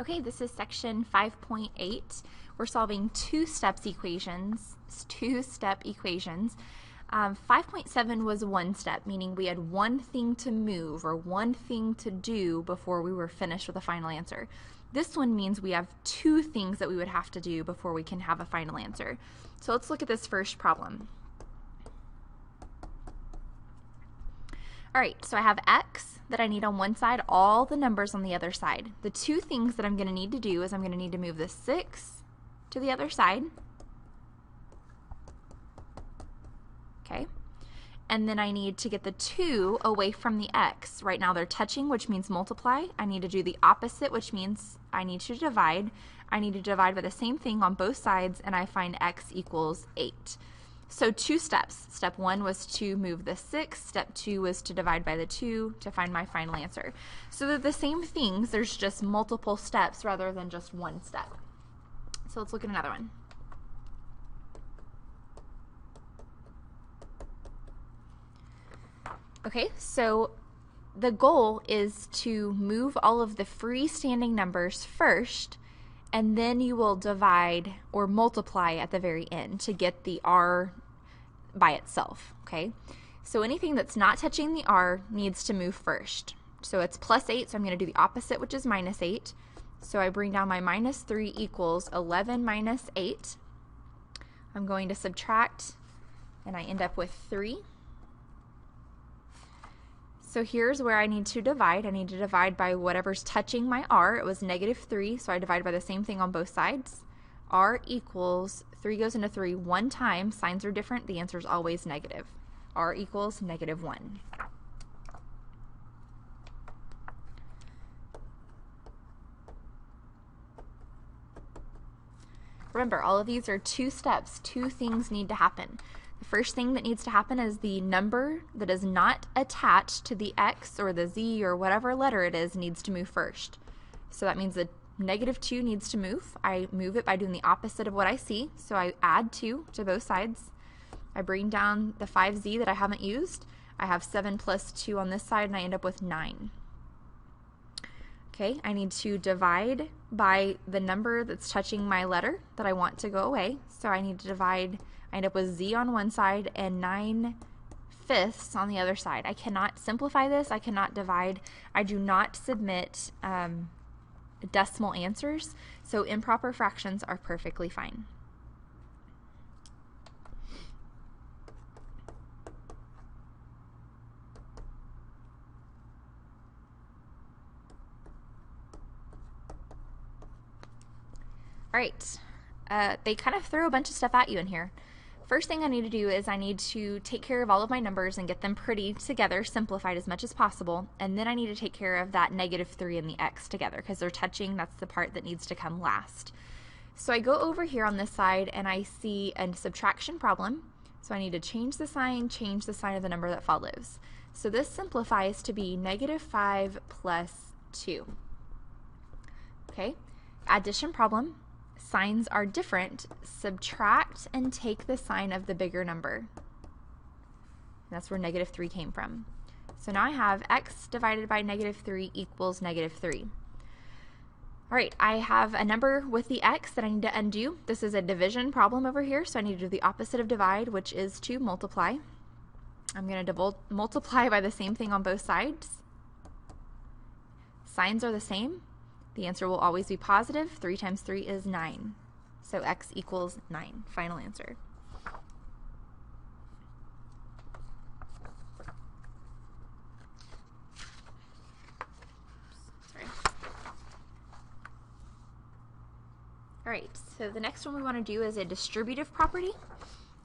Okay, this is section 5.8. We're solving two-step equations. 5.7 was one step, meaning we had one thing to move or one thing to do before we were finished with a final answer. This one means we have two things that we would have to do before we can have a final answer. So let's look at this first problem. All right, so I have x that I need on one side, all the numbers on the other side. The two things that I'm going to need to do is I'm going to need to move the 6 to the other side. Okay, and then I need to get the 2 away from the x. Right now they're touching, which means multiply. I need to do the opposite, which means I need to divide. I need to divide by the same thing on both sides, and I find x equals 8. So two steps. Step 1 was to move the 6. Step 2 was to divide by the 2 to find my final answer. So they're the same things, there's just multiple steps rather than just one step. So let's look at another one. Okay, so the goal is to move all of the freestanding numbers first, and then you will divide or multiply at the very end to get the r by itself, okay? So anything that's not touching the r needs to move first. So it's plus 8, so I'm going to do the opposite, which is minus 8. So I bring down my minus 3 equals 11 minus 8. I'm going to subtract, and I end up with 3. So here's where I need to divide. I need to divide by whatever's touching my r. It was negative 3, so I divide by the same thing on both sides. R equals, 3 goes into 3 one time. Signs are different. The answer is always negative. R equals negative 1. Remember, all of these are two steps. Two things need to happen. The first thing that needs to happen is the number that is not attached to the x or the z or whatever letter it is needs to move first. So that means the negative 2 needs to move. I move it by doing the opposite of what I see. So I add 2 to both sides. I bring down the 5z that I haven't used. I have 7 plus 2 on this side, and I end up with 9. Okay, I need to divide by the number that's touching my letter that I want to go away. So I need to divide. I end up with z on one side and 9/5 on the other side. I cannot simplify this. I cannot divide. I do not submit decimal answers, so improper fractions are perfectly fine. All right, they kind of throw a bunch of stuff at you in here. First thing I need to do is I need to take care of all of my numbers and get them pretty together, simplified as much as possible, and then I need to take care of that negative 3 and the x together because they're touching. That's the part that needs to come last. So I go over here on this side and I see a subtraction problem. So I need to change the sign of the number that follows. So this simplifies to be negative 5 plus 2. Okay, addition problem. Signs are different. Subtract and take the sign of the bigger number. And that's where negative 3 came from. So now I have x divided by negative 3 equals negative 3. All right, I have a number with the x that I need to undo. This is a division problem over here, so I need to do the opposite of divide, which is to multiply. I'm going to multiply by the same thing on both sides. Signs are the same. The answer will always be positive. 3 times 3 is 9. So x equals 9. Final answer. Sorry. All right, so the next one we want to do is a distributive property.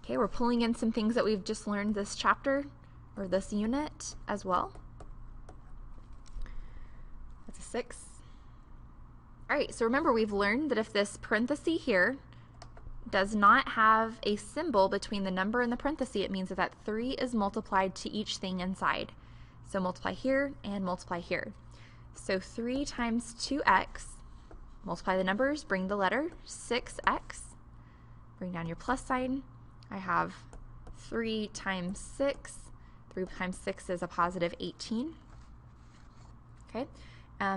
Okay, we're pulling in some things that we've just learned this chapter or this unit as well. That's a 6. All right, so remember we've learned that if this parenthesis here does not have a symbol between the number and the parenthesis, it means that that 3 is multiplied to each thing inside. So multiply here and multiply here. So 3 times 2x, multiply the numbers, bring the letter, 6x, bring down your plus sign. I have 3 times 6, 3 times 6 is a positive 18. Okay,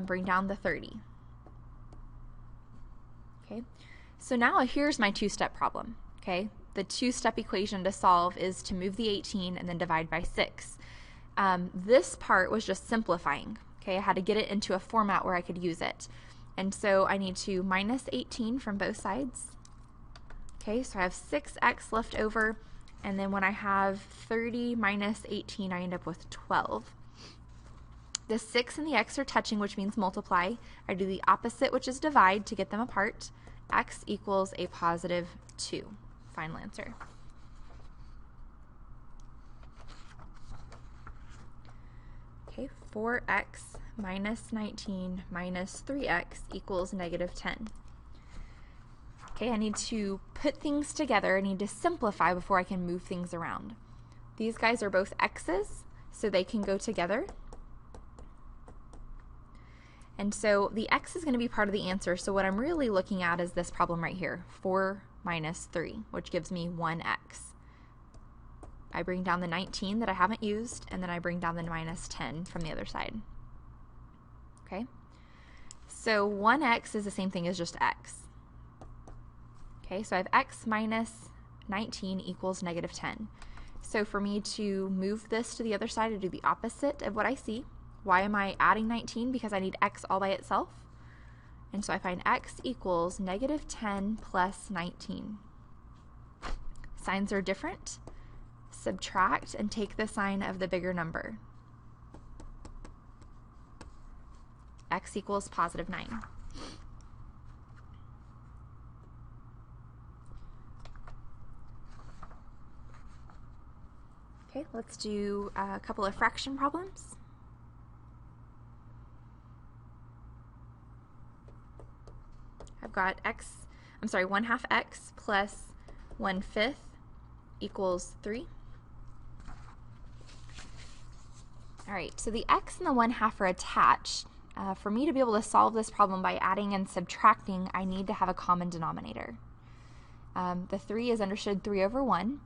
bring down the 30. Okay, so now here's my two-step problem. Okay, the two-step equation to solve is to move the 18 and then divide by 6. This part was just simplifying. Okay, I had to get it into a format where I could use it. And so I need to minus 18 from both sides. Okay, so I have 6x left over, and then when I have 30 minus 18, I end up with 12. The 6 and the x are touching, which means multiply. I do the opposite, which is divide, to get them apart. X equals a positive 2. Final answer. Okay, 4x minus 19 minus 3x equals negative 10. Okay, I need to put things together. I need to simplify before I can move things around. These guys are both x's, so they can go together. And so the x is going to be part of the answer, so what I'm really looking at is this problem right here, 4 minus 3, which gives me 1x. I bring down the 19 that I haven't used, and then I bring down the minus 10 from the other side. Okay, so 1x is the same thing as just x. Okay, so I have x minus 19 equals negative 10. So for me to move this to the other side, I do the opposite of what I see. Why am I adding 19? Because I need x all by itself. And so I find x equals negative 10 plus 19. Signs are different. Subtract and take the sign of the bigger number. X equals positive 9. Okay, let's do a couple of fraction problems. I've got 1/2 x plus 1/5 equals 3. All right, so the x and the 1/2 are attached. For me to be able to solve this problem by adding and subtracting, I need to have a common denominator. The 3 is understood 3 over 1.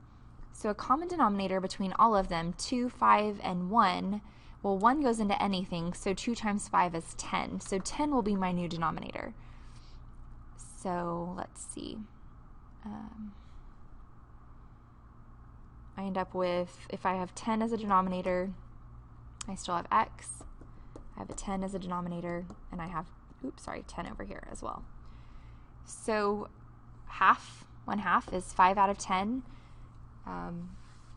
So a common denominator between all of them, 2, 5, and 1, well, 1 goes into anything, so 2 times 5 is 10. So 10 will be my new denominator. So let's see. I end up with, if I have 10 as a denominator, I still have x. I have a 10 as a denominator, and I have, 10 over here as well. So 1/2 is 5 out of 10.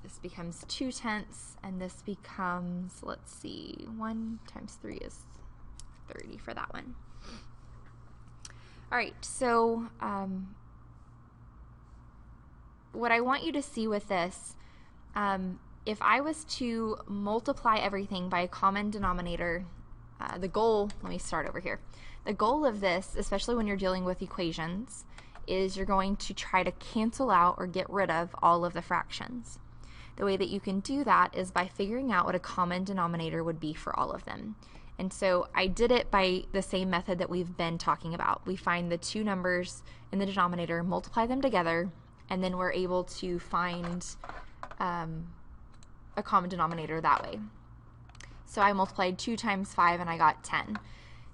This becomes 2/10, and this becomes, let's see, 1 times 3 is 30 for that one. All right, so what I want you to see with this, if I was to multiply everything by a common denominator, the goal, let me start over here. The goal of this, especially when you're dealing with equations, is you're going to try to cancel out or get rid of all of the fractions. The way that you can do that is by figuring out what a common denominator would be for all of them. And so I did it by the same method that we've been talking about. We find the two numbers in the denominator, multiply them together, and then we're able to find a common denominator that way. So I multiplied 2 times 5 and I got 10.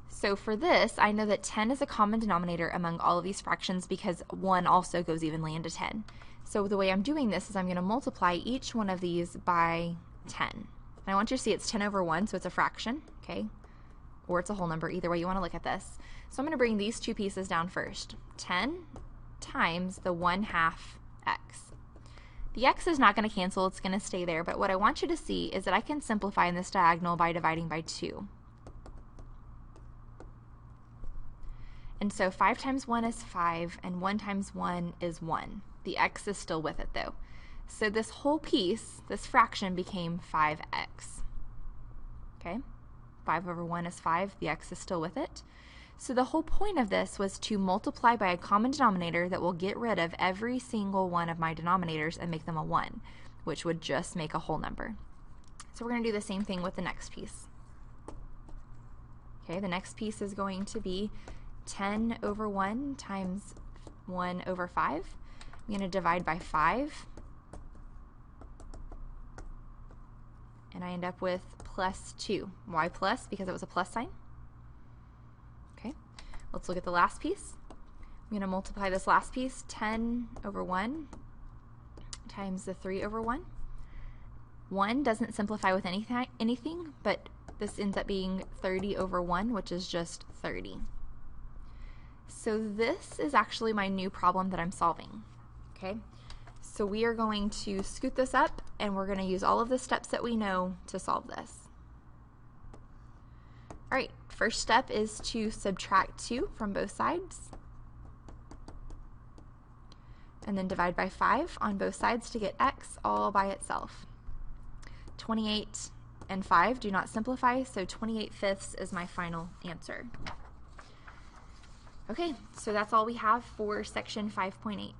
So for this, I know that 10 is a common denominator among all of these fractions because 1 also goes evenly into 10. So the way I'm doing this is I'm going to multiply each one of these by 10. And I want you to see it's 10 over 1, so it's a fraction, okay? Or it's a whole number, either way you want to look at this. So I'm going to bring these two pieces down first. 10 times the 1/2 x. The x is not going to cancel, it's going to stay there, but what I want you to see is that I can simplify in this diagonal by dividing by 2. And so 5 times 1 is 5, and 1 times 1 is 1. The x is still with it though. So this whole piece, this fraction, became 5x. Okay? 5 over 1 is 5, the x is still with it. So the whole point of this was to multiply by a common denominator that will get rid of every single one of my denominators and make them a 1, which would just make a whole number. So we're going to do the same thing with the next piece. Okay, the next piece is going to be 10 over 1 times 1 over 5. I'm going to divide by 5. And I end up with plus 2. Why plus? Because it was a plus sign. Okay, let's look at the last piece. I'm going to multiply this last piece, 10 over 1 times the 3 over 1. 1 doesn't simplify with anything, but this ends up being 30 over 1, which is just 30. So this is actually my new problem that I'm solving. Okay, so we are going to scoot this up, and we're going to use all of the steps that we know to solve this. All right, first step is to subtract 2 from both sides, and then divide by 5 on both sides to get x all by itself. 28 and 5 do not simplify, so 28/5 is my final answer. Okay, so that's all we have for section 5.8.